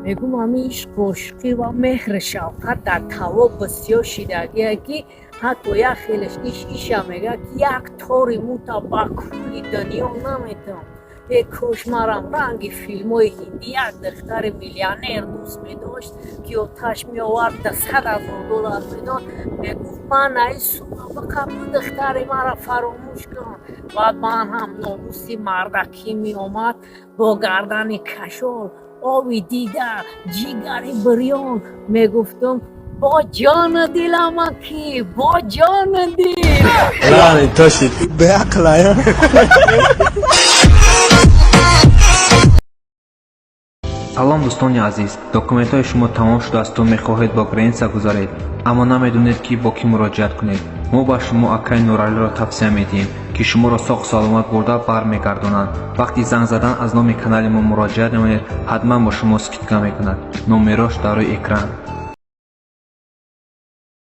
میگم همیش عشقی و مهر شفقت در توا بسیار شیدگیه که حتی یک خیلش ایشا میگه که یک طوری موتا با کلی دنیا نمیتونم. یک کشمارم رنگ فیلم های هندی یک دختر میلیونر دوست می داشت که آتش می آورد $100,000 میداد. میگفت من ای صبح بقبل دختر مرا فراموش کن. بعد من هم ناموسی مردکی می آمد با گردن کشال آبی دیده جیگری بریان میگفتم با جان دلم کی با جان دل. لعنت تاشید به عقل. салом дӯстони азиз, документҳои шумо тамом шудааст, то мехоҳед ба граница гузаред, аммо намедонед ки бо кӣ муроҷиат кунед. мо ба шумо акаи нуралиро тавсия медиҳем ки шуморо соғ саломат бурда бармегардонанд. вақти занг задан аз номи канали мо муроҷиат намоед, ҳатман бо шумо скидка мекунад. номерош дар рӯи экран.